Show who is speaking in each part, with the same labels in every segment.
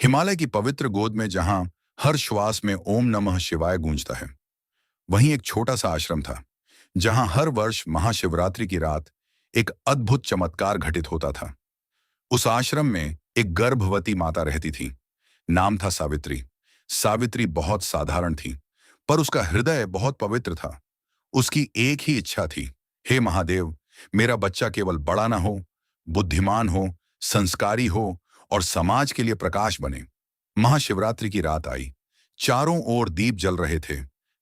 Speaker 1: हिमालय की पवित्र गोद में जहां हर श्वास में ओम नमः शिवाय गूंजता है, वहीं एक छोटा सा आश्रम था जहां हर वर्ष महाशिवरात्रि की रात एक अद्भुत चमत्कार घटित होता था। उस आश्रम में एक गर्भवती माता रहती थी। नाम था सावित्री। सावित्री बहुत साधारण थी, पर उसका हृदय बहुत पवित्र था। उसकी एक ही इच्छा थी, हे महादेव, मेरा बच्चा केवल बड़ा ना हो, बुद्धिमान हो, संस्कारी हो और समाज के लिए प्रकाश बने। महाशिवरात्रि की रात आई। चारों ओर दीप जल रहे थे,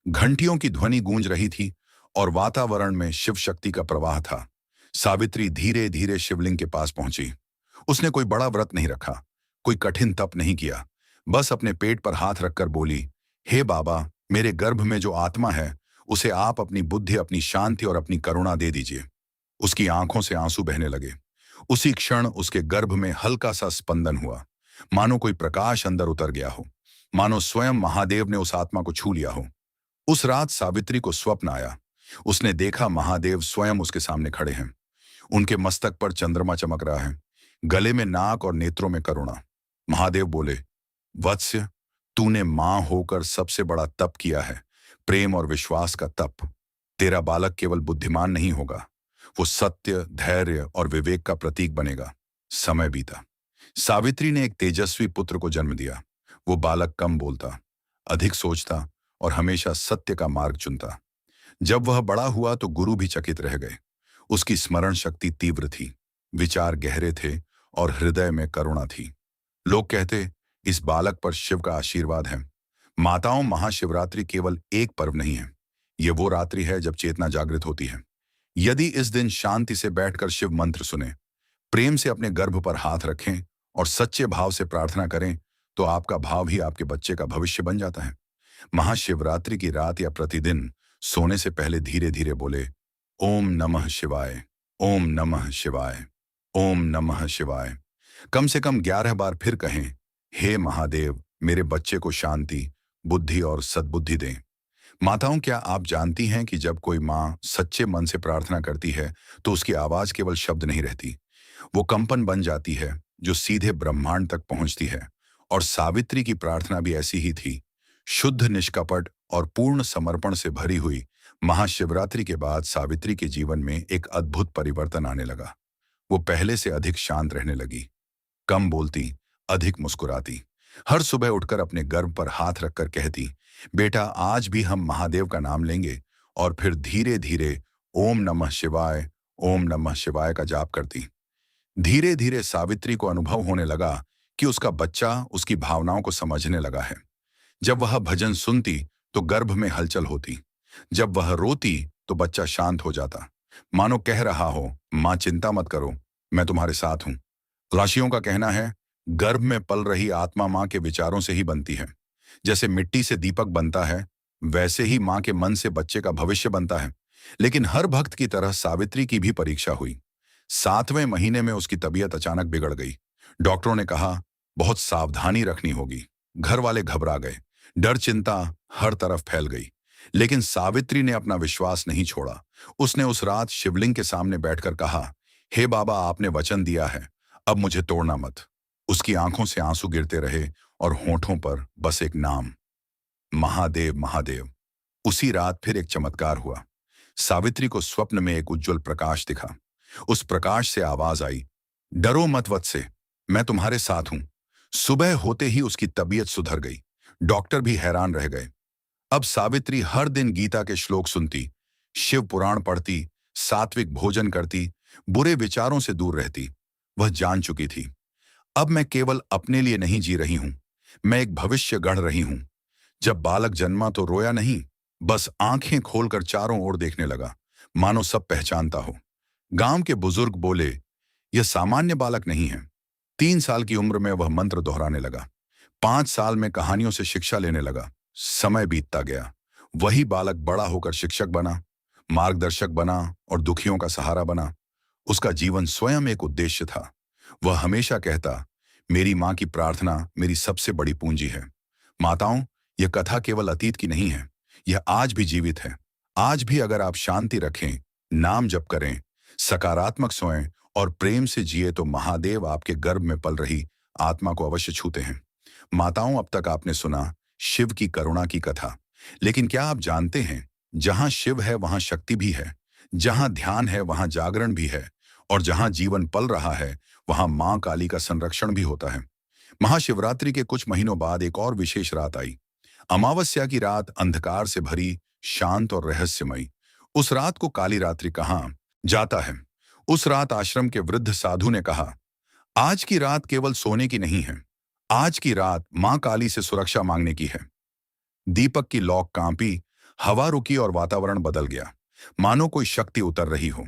Speaker 1: घंटियों की ध्वनि गूंज रही थी और वातावरण में शिव शक्ति का प्रवाह था। सावित्री धीरे धीरे शिवलिंग के पास पहुंची। उसने कोई बड़ा व्रत नहीं रखा, कोई कठिन तप नहीं किया, बस अपने पेट पर हाथ रखकर बोली, हे बाबा, मेरे गर्भ में जो आत्मा है उसे आप अपनी बुद्धि, अपनी शांति और अपनी करुणा दे दीजिए। उसकी आंखों से आंसू बहने लगे। उसी क्षण उसके गर्भ में हल्का सा स्पंदन हुआ, मानो कोई प्रकाश अंदर उतर गया हो, मानो स्वयं महादेव ने उस आत्मा को छू लिया हो। उस रात सावित्री को स्वप्न आया। उसने देखा महादेव स्वयं उसके सामने खड़े हैं। उनके मस्तक पर चंद्रमा चमक रहा है, गले में नाक और नेत्रों में करुणा। महादेव बोले, वत्स्य, तूने मां होकर सबसे बड़ा तप किया है, प्रेम और विश्वास का तप। तेरा बालक केवल बुद्धिमान नहीं होगा, वो सत्य, धैर्य और विवेक का प्रतीक बनेगा। समय बीता। सावित्री ने एक तेजस्वी पुत्र को जन्म दिया। वो बालक कम बोलता, अधिक सोचता और हमेशा सत्य का मार्ग चुनता। जब वह बड़ा हुआ तो गुरु भी चकित रह गए। उसकी स्मरण शक्ति तीव्र थी, विचार गहरे थे और हृदय में करुणा थी। लोग कहते, इस बालक पर शिव का आशीर्वाद है। माताओं, महाशिवरात्रि केवल एक पर्व नहीं है, ये वो रात्रि है जब चेतना जागृत होती है। यदि इस दिन शांति से बैठकर शिव मंत्र सुने, प्रेम से अपने गर्भ पर हाथ रखें और सच्चे भाव से प्रार्थना करें, तो आपका भाव ही आपके बच्चे का भविष्य बन जाता है। महाशिवरात्रि की रात या प्रतिदिन सोने से पहले धीरे धीरे बोले, ओम नमः शिवाय, ओम नमः शिवाय, ओम नमः शिवाय। कम से कम 11 बार फिर कहें, हे महादेव, मेरे बच्चे को शांति, बुद्धि और सद्बुद्धि दें। माताओं, क्या आप जानती हैं कि जब कोई माँ सच्चे मन से प्रार्थना करती है तो उसकी आवाज केवल शब्द नहीं रहती, वो कंपन बन जाती है जो सीधे ब्रह्मांड तक पहुंचती है। और सावित्री की प्रार्थना भी ऐसी ही थी, शुद्ध, निष्कपट और पूर्ण समर्पण से भरी हुई। महाशिवरात्रि के बाद सावित्री के जीवन में एक अद्भुत परिवर्तन आने लगा। वो पहले से अधिक शांत रहने लगी, कम बोलती, अधिक मुस्कुराती। हर सुबह उठकर अपने गर्भ पर हाथ रखकर कहती, बेटा, आज भी हम महादेव का नाम लेंगे। और फिर धीरे धीरे ओम नमः शिवाय, ओम नमः शिवाय का जाप करती। धीरे धीरे सावित्री को अनुभव होने लगा कि उसका बच्चा उसकी भावनाओं को समझने लगा है। जब वह भजन सुनती तो गर्भ में हलचल होती, जब वह रोती तो बच्चा शांत हो जाता, मानो कह रहा हो, मां चिंता मत करो, मैं तुम्हारे साथ हूं। राशियों का कहना है, गर्भ में पल रही आत्मा मां के विचारों से ही बनती है। जैसे मिट्टी से दीपक बनता है, वैसे ही मां के मन से बच्चे का भविष्य बनता है। लेकिन हर भक्त की तरह सावित्री की भी परीक्षा हुई। 7वें महीने में उसकी तबीयत अचानक बिगड़ गई। डॉक्टरों ने कहा, बहुत सावधानी रखनी होगी। घर वाले घबरा गए, डर, चिंता हर तरफ फैल गई। लेकिन सावित्री ने अपना विश्वास नहीं छोड़ा। उसने उस रात शिवलिंग के सामने बैठकर कहा, हे बाबा, आपने वचन दिया है, अब मुझे तोड़ना मत। उसकी आंखों से आंसू गिरते रहे और होठों पर बस एक नाम, महादेव, महादेव। उसी रात फिर एक चमत्कार हुआ। सावित्री को स्वप्न में एक उज्जवल प्रकाश दिखा। उस प्रकाश से आवाज आई, डरो मत वत्से, मैं तुम्हारे साथ हूं। सुबह होते ही उसकी तबीयत सुधर गई। डॉक्टर भी हैरान रह गए। अब सावित्री हर दिन गीता के श्लोक सुनती, शिव पुराण पढ़ती, सात्विक भोजन करती, बुरे विचारों से दूर रहती। वह जान चुकी थी, अब मैं केवल अपने लिए नहीं जी रही हूं, मैं एक भविष्य गढ़ रही हूं। जब बालक जन्मा तो रोया नहीं, बस आंखें खोलकर चारों ओर देखने लगा, मानो सब पहचानता हो। गांव के बुजुर्ग बोले, यह सामान्य बालक नहीं है। 3 साल की उम्र में वह मंत्र दोहराने लगा। 5 साल में कहानियों से शिक्षा लेने लगा। समय बीतता गया। वही बालक बड़ा होकर शिक्षक बना, मार्गदर्शक बना और दुखियों का सहारा बना। उसका जीवन स्वयं एक उद्देश्य था। वह हमेशा कहता, मेरी मां की प्रार्थना मेरी सबसे बड़ी पूंजी है। माताओं, यह कथा केवल अतीत की नहीं है, यह आज भी जीवित है। आज भी अगर आप शांति रखें, नाम जप करें, सकारात्मक सोएं और प्रेम से जिए तो महादेव आपके गर्भ में पल रही आत्मा को अवश्य छूते हैं। माताओं, अब तक आपने सुना शिव की करुणा की कथा, लेकिन क्या आप जानते हैं, जहां शिव है वहां शक्ति भी है, जहां ध्यान है वहां जागरण भी है, और जहां जीवन पल रहा है वहां मां काली का संरक्षण भी होता है। महाशिवरात्रि के कुछ महीनों बाद एक और विशेष रात आई। अमावस्या की रात, अंधकार से भरी, शांत और रहस्यमयी। उस रात को काली रात्रि कहा जाता है। उस रात आश्रम के वृद्ध साधु ने कहा, आज की रात केवल सोने की नहीं है, आज की रात मां काली से सुरक्षा मांगने की है। दीपक की लौ कांपी, हवा रुकी और वातावरण बदल गया, मानो कोई शक्ति उतर रही हो।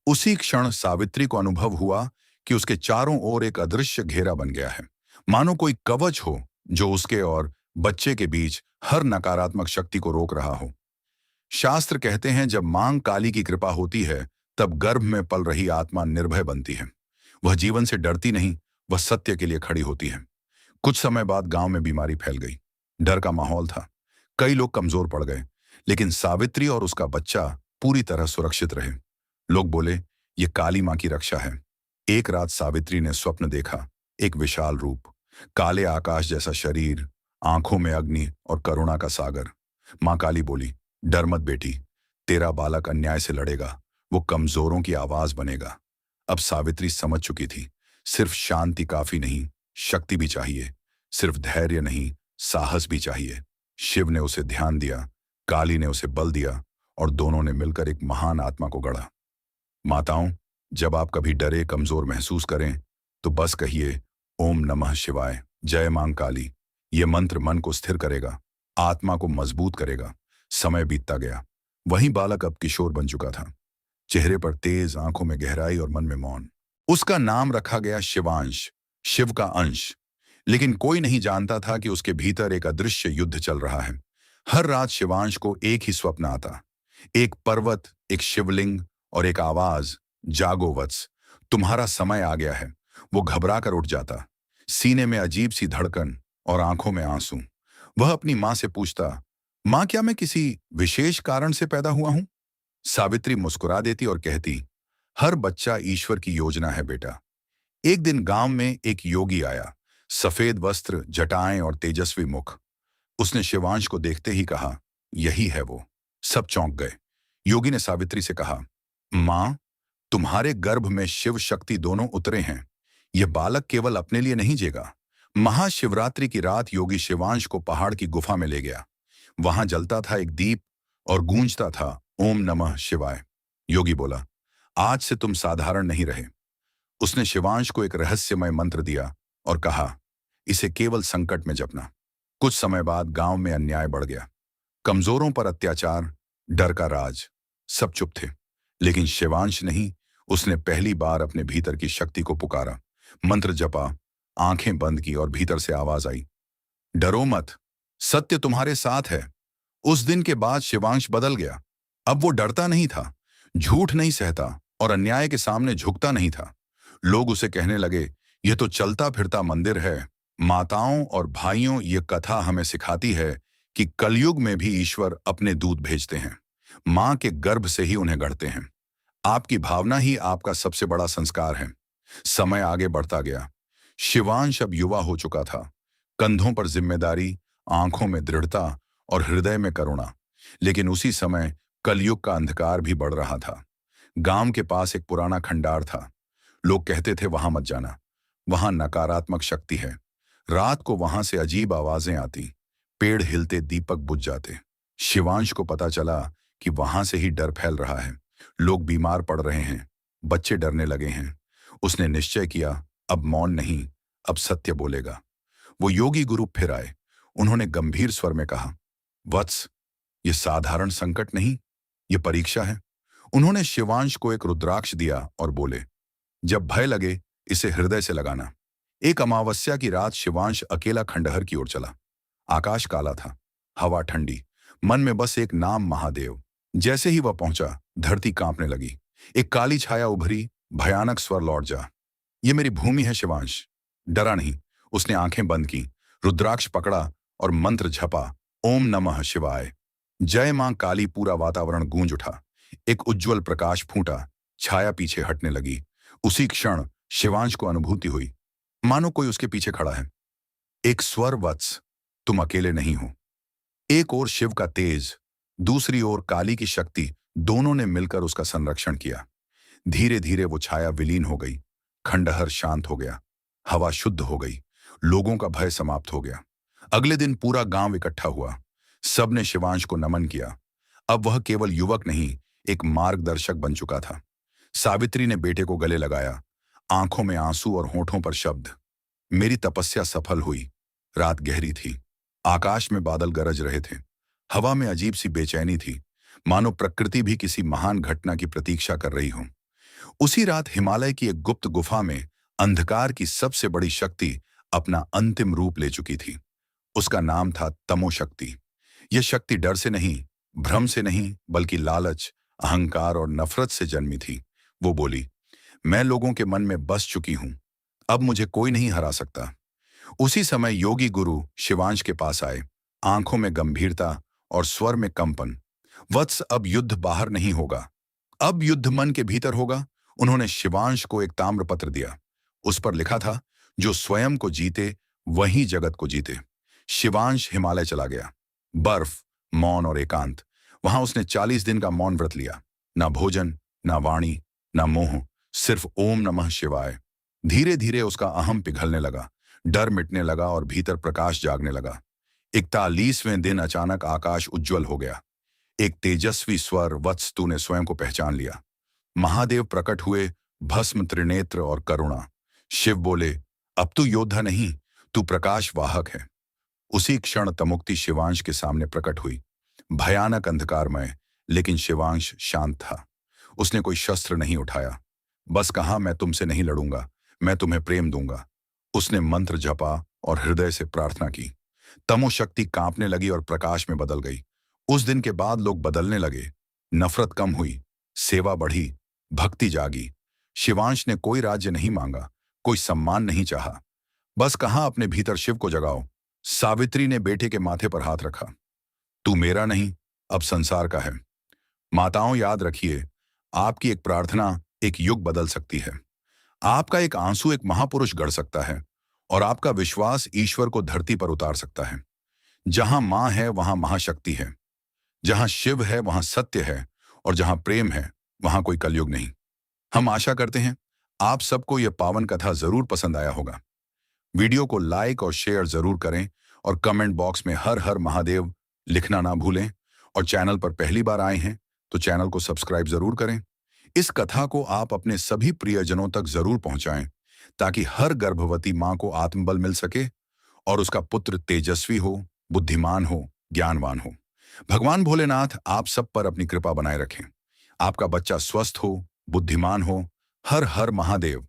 Speaker 1: उसी क्षण सावित्री को अनुभव हुआ कि उसके चारों ओर एक अदृश्य घेरा बन गया है, मानो कोई कवच हो जो उसके और बच्चे के बीच हर नकारात्मक शक्ति को रोक रहा हो। शास्त्र कहते हैं, जब मां काली की कृपा होती है तब गर्भ में पल रही आत्मा निर्भय बनती है। वह जीवन से डरती नहीं, वह सत्य के लिए खड़ी होती है। कुछ समय बाद गांव में बीमारी फैल गई। डर का माहौल था, कई लोग कमजोर पड़ गए, लेकिन सावित्री और उसका बच्चा पूरी तरह सुरक्षित रहे। लोग बोले, ये काली मां की रक्षा है। एक रात सावित्री ने स्वप्न देखा, एक विशाल रूप, काले आकाश जैसा शरीर, आंखों में अग्नि और करुणा का सागर। मां काली बोली, डर मत बेटी, तेरा बालक अन्याय से लड़ेगा, वो कमजोरों की आवाज बनेगा। अब सावित्री समझ चुकी थी, सिर्फ शांति काफी नहीं, शक्ति भी चाहिए। सिर्फ धैर्य नहीं, साहस भी चाहिए। शिव ने उसे ध्यान दिया, काली ने उसे बल दिया, और दोनों ने मिलकर एक महान आत्मा को गढ़ा। माताओं, जब आप कभी डरे, कमजोर महसूस करें, तो बस कहिए, ओम नमः शिवाय, जय मां काली। ये मंत्र मन को स्थिर करेगा, आत्मा को मजबूत करेगा। समय बीतता गया। वही बालक अब किशोर बन चुका था, चेहरे पर तेज, आंखों में गहराई और मन में मौन। उसका नाम रखा गया शिवांश, शिव का अंश। लेकिन कोई नहीं जानता था कि उसके भीतर एक अदृश्य युद्ध चल रहा है। हर रात शिवांश को एक ही स्वप्न आता, एक पर्वत, एक शिवलिंग और एक आवाज, जागो वत्स, तुम्हारा समय आ गया है। वो घबरा कर उठ जाता, सीने में अजीब सी धड़कन और आंखों में आंसू। वह अपनी मां से पूछता, मां, क्या मैं किसी विशेष कारण से पैदा हुआ हूं? सावित्री मुस्कुरा देती और कहती, हर बच्चा ईश्वर की योजना है बेटा। एक दिन गांव में एक योगी आया, सफेद वस्त्र, जटाएं और तेजस्वी मुख। उसने शिवांश को देखते ही कहा, यही है वो। सब चौंक गए। योगी ने सावित्री से कहा, मां, तुम्हारे गर्भ में शिव शक्ति दोनों उतरे हैं। यह बालक केवल अपने लिए नहीं जेगा। महाशिवरात्रि की रात योगी शिवांश को पहाड़ की गुफा में ले गया। वहां जलता था एक दीप और गूंजता था, ओम नमः शिवाय। योगी बोला, आज से तुम साधारण नहीं रहे। उसने शिवांश को एक रहस्यमय मंत्र दिया और कहा, इसे केवल संकट में जपना। कुछ समय बाद गांव में अन्याय बढ़ गया, कमजोरों पर अत्याचार, डर का राज। सब चुप थे, लेकिन शिवांश नहीं। उसने पहली बार अपने भीतर की शक्ति को पुकारा, मंत्र जपा, आंखें बंद की और भीतर से आवाज आई, डरो मत, सत्य तुम्हारे साथ है। उस दिन के बाद शिवांश बदल गया। अब वो डरता नहीं था, झूठ नहीं सहता और अन्याय के सामने झुकता नहीं था। लोग उसे कहने लगे, यह तो चलता फिरता मंदिर है। माताओं और भाइयों, ये कथा हमें सिखाती है कि कलयुग में भी ईश्वर अपने दूत भेजते हैं। मां के गर्भ से ही उन्हें गढ़ते हैं। आपकी भावना ही आपका सबसे बड़ा संस्कार है। समय आगे बढ़ता गया। शिवांश अब युवा हो चुका था, कंधों पर जिम्मेदारी, आंखों में दृढ़ता और हृदय में करुणा। लेकिन उसी समय कलयुग का अंधकार भी बढ़ रहा था। गांव के पास एक पुराना खंडार था। लोग कहते थे, वहां मत जाना, वहां नकारात्मक शक्ति है। रात को वहां से अजीब आवाजें आती, पेड़ हिलते, दीपक बुझ जाते। शिवांश को पता चला कि वहां से ही डर फैल रहा है। लोग बीमार पड़ रहे हैं, बच्चे डरने लगे हैं। उसने निश्चय किया, अब मौन नहीं, अब सत्य बोलेगा। वो योगी गुरु फिर आए। उन्होंने गंभीर स्वर में कहा, वत्स, ये साधारण संकट नहीं, ये परीक्षा है। उन्होंने शिवांश को एक रुद्राक्ष दिया और बोले, जब भय लगे इसे हृदय से लगाना। एक अमावस्या की रात शिवांश अकेला खंडहर की ओर चला। आकाश काला था, हवा ठंडी, मन में बस एक नाम, महादेव। जैसे ही वह पहुंचा, धरती कांपने लगी। एक काली छाया उभरी, भयानक स्वर, लौट जा, ये मेरी भूमि है शिवांश। डरा नहीं। उसने आंखें बंद की, रुद्राक्ष पकड़ा और मंत्र झपा, ओम नमः शिवाय, जय मां काली। पूरा वातावरण गूंज उठा। एक उज्जवल प्रकाश फूटा, छाया पीछे हटने लगी। उसी क्षण शिवांश को अनुभूति हुई, मानो कोई उसके पीछे खड़ा है। एक स्वर, वत्स, तुम अकेले नहीं हो। एक ओर शिव का तेज, दूसरी ओर काली की शक्ति, दोनों ने मिलकर उसका संरक्षण किया। धीरे धीरे वो छाया विलीन हो गई। खंडहर शांत हो गया। हवा शुद्ध हो गई। लोगों का भय समाप्त हो गया। अगले दिन पूरा गांव इकट्ठा हुआ। सबने शिवांश को नमन किया। अब वह केवल युवक नहीं, एक मार्गदर्शक बन चुका था। सावित्री ने बेटे को गले लगाया, आंखों में आंसू और होठों पर शब्द। मेरी तपस्या सफल हुई। रात गहरी थी। आकाश में बादल गरज रहे थे। हवा में अजीब सी बेचैनी थी, मानो प्रकृति भी किसी महान घटना की प्रतीक्षा कर रही हो। उसी रात हिमालय की एक गुप्त गुफा में अंधकार की सबसे बड़ी शक्ति अपना अंतिम रूप ले चुकी थी। उसका नाम था तमोशक्ति। यह शक्ति डर से नहीं, भ्रम से नहीं, बल्कि लालच, अहंकार और नफरत से जन्मी थी। वो बोली, मैं लोगों के मन में बस चुकी हूं। अब मुझे कोई नहीं हरा सकता। उसी समय योगी गुरु शिवांश के पास आए, आंखों में गंभीरता और स्वर में कंपन। वत्स, अब युद्ध बाहर नहीं होगा, अब युद्ध मन के भीतर होगा। उन्होंने शिवांश को एक ताम्रपत्र दिया। उस पर लिखा था, जो स्वयं को जीते वही जगत को जीते। शिवांश हिमालय चला गया। बर्फ, मौन और एकांत। वहां उसने 40 दिन का मौन व्रत लिया। ना भोजन, ना वाणी, ना मोह, सिर्फ ओम नमः शिवाय। धीरे धीरे उसका अहम पिघलने लगा, डर मिटने लगा और भीतर प्रकाश जागने लगा। 41वें दिन अचानक आकाश उज्जवल हो गया। एक तेजस्वी स्वर, वत्स, तूने स्वयं को पहचान लिया। महादेव प्रकट हुए, भस्म, त्रिनेत्र और करुणा। शिव बोले, अब तू योद्धा नहीं, तू प्रकाश वाहक है। उसी क्षण तमुक्ति शिवांश के सामने प्रकट हुई। भयानक अंधकारमय, लेकिन शिवांश शांत था। उसने कोई शस्त्र नहीं उठाया, बस कहा, मैं तुमसे नहीं लड़ूंगा, मैं तुम्हें प्रेम दूंगा। उसने मंत्र जपा और हृदय से प्रार्थना की। तमोशक्ति कांपने लगी और प्रकाश में बदल गई। उस दिन के बाद लोग बदलने लगे। नफरत कम हुई, सेवा बढ़ी, भक्ति जागी। शिवांश ने कोई राज्य नहीं मांगा, कोई सम्मान नहीं चाहा, बस कहा, अपने भीतर शिव को जगाओ। सावित्री ने बेटे के माथे पर हाथ रखा। तू मेरा नहीं, अब संसार का है। माताओं, याद रखिए, आपकी एक प्रार्थना एक युग बदल सकती है। आपका एक आंसू एक महापुरुष गढ़ सकता है, और आपका विश्वास ईश्वर को धरती पर उतार सकता है। जहां मां है वहां महाशक्ति है, जहां शिव है वहां सत्य है, और जहां प्रेम है वहां कोई कलयुग नहीं। हम आशा करते हैं आप सबको यह पावन कथा जरूर पसंद आया होगा। वीडियो को लाइक और शेयर जरूर करें, और कमेंट बॉक्स में हर हर महादेव लिखना ना भूलें। और चैनल पर पहली बार आए हैं तो चैनल को सब्सक्राइब जरूर करें। इस कथा को आप अपने सभी प्रियजनों तक जरूर पहुंचाएं, ताकि हर गर्भवती मां को आत्मबल मिल सके और उसका पुत्र तेजस्वी हो, बुद्धिमान हो, ज्ञानवान हो। भगवान भोलेनाथ आप सब पर अपनी कृपा बनाए रखें। आपका बच्चा स्वस्थ हो, बुद्धिमान हो। हर हर महादेव।